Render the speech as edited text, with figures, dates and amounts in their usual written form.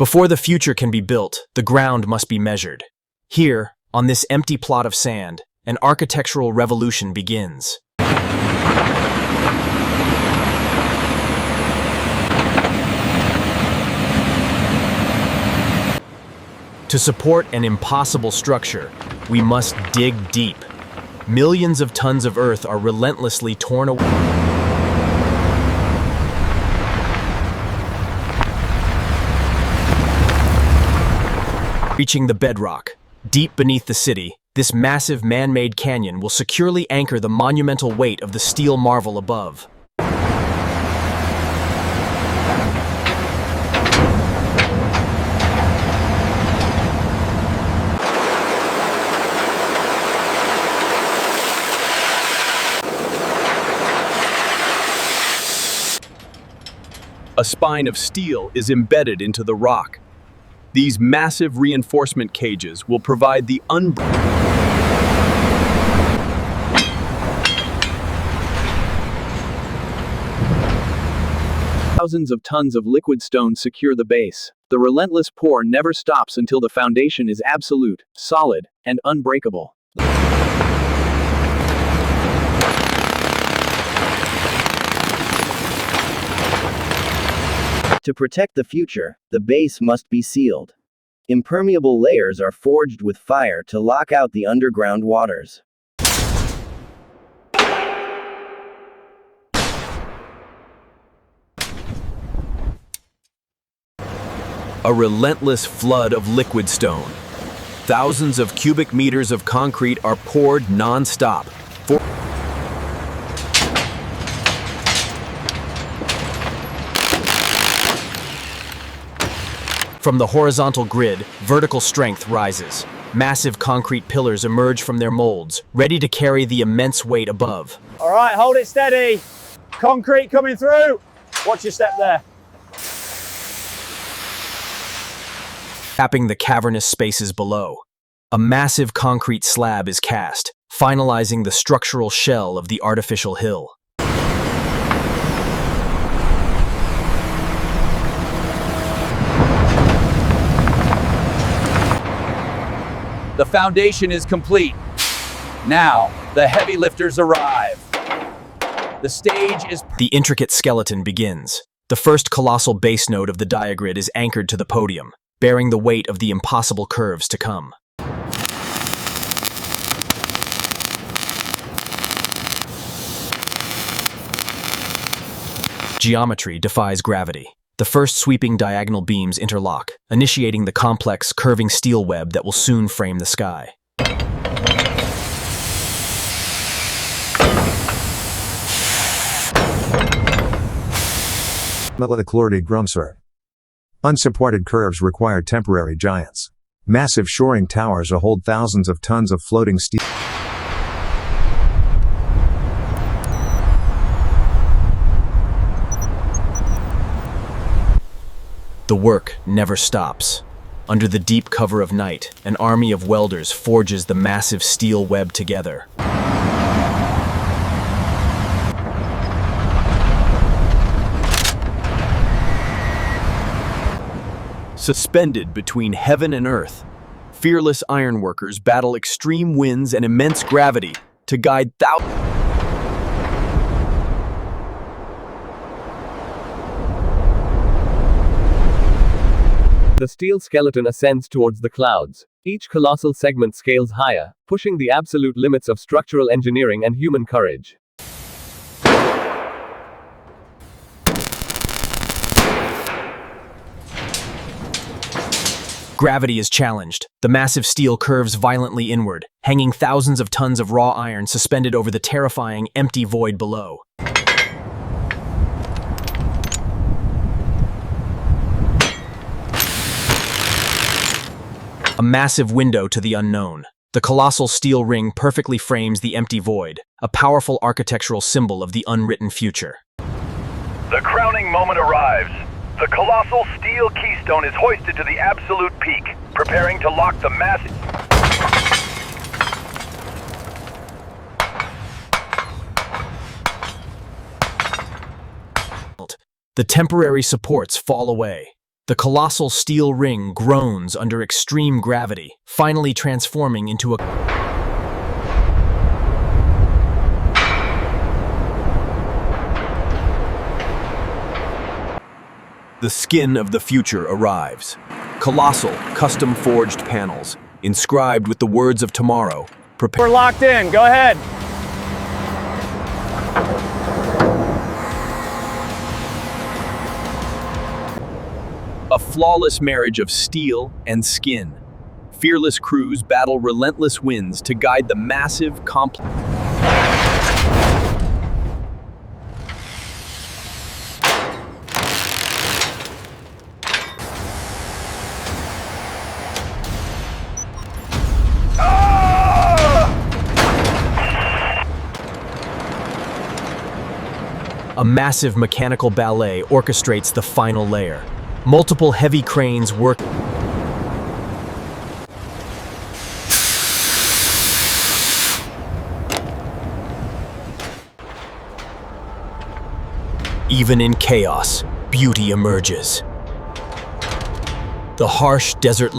Before the future can be built, the ground must be measured. Here, on this empty plot of sand, an architectural revolution begins. To support an impossible structure, we must dig deep. Millions of tons of earth are relentlessly torn away, reaching the bedrock. Deep beneath the city, this massive man-made canyon will securely anchor the monumental weight of the steel marvel above. A spine of steel is embedded into the rock. These massive reinforcement cages will provide the thousands of tons of liquid stone secure the base. The relentless pour never stops until the foundation is absolute, solid, and unbreakable. To protect the future, the base must be sealed. Impermeable layers are forged with fire to lock out the underground waters. A relentless flood of liquid stone. Thousands of cubic meters of concrete are poured non-stop. From the horizontal grid, vertical strength rises. Massive concrete pillars emerge from their molds, ready to carry the immense weight above. All right, hold it steady. Concrete coming through. Watch your step there. Tapping the cavernous spaces below. A massive concrete slab is cast, finalizing the structural shell of the artificial hill. The foundation is complete. Now, the heavy lifters arrive. The stage is... The intricate skeleton begins. The first colossal base node of the Diagrid is anchored to the podium, bearing the weight of the impossible curves to come. Geometry defies gravity. The first sweeping diagonal beams interlock, initiating the complex, curving steel web that will soon frame the sky. Megaproject. Unsupported curves require temporary giants. Massive shoring towers hold thousands of tons of floating steel. The work never stops. Under the deep cover of night, an army of welders forges the massive steel web together. Suspended between heaven and earth, fearless ironworkers battle extreme winds and immense gravity to guide thousands. The steel skeleton ascends towards the clouds. Each colossal segment scales higher, pushing the absolute limits of structural engineering and human courage. Gravity is challenged. The massive steel curves violently inward, hanging thousands of tons of raw iron suspended over the terrifying, empty void below. A massive window to the unknown. The colossal steel ring perfectly frames the empty void, a powerful architectural symbol of the unwritten future. The crowning moment arrives. The colossal steel keystone is hoisted to the absolute peak, preparing to lock the massive... The temporary supports fall away. The colossal steel ring groans under extreme gravity, finally transforming into a The skin of the future arrives. Colossal, custom-forged panels, inscribed with the words of tomorrow. We're locked in. Go ahead. A flawless marriage of steel and skin. Fearless crews battle relentless winds to guide the massive, complex. A massive mechanical ballet orchestrates the final layer. Multiple heavy cranes work. Even in chaos, beauty emerges. The harsh desert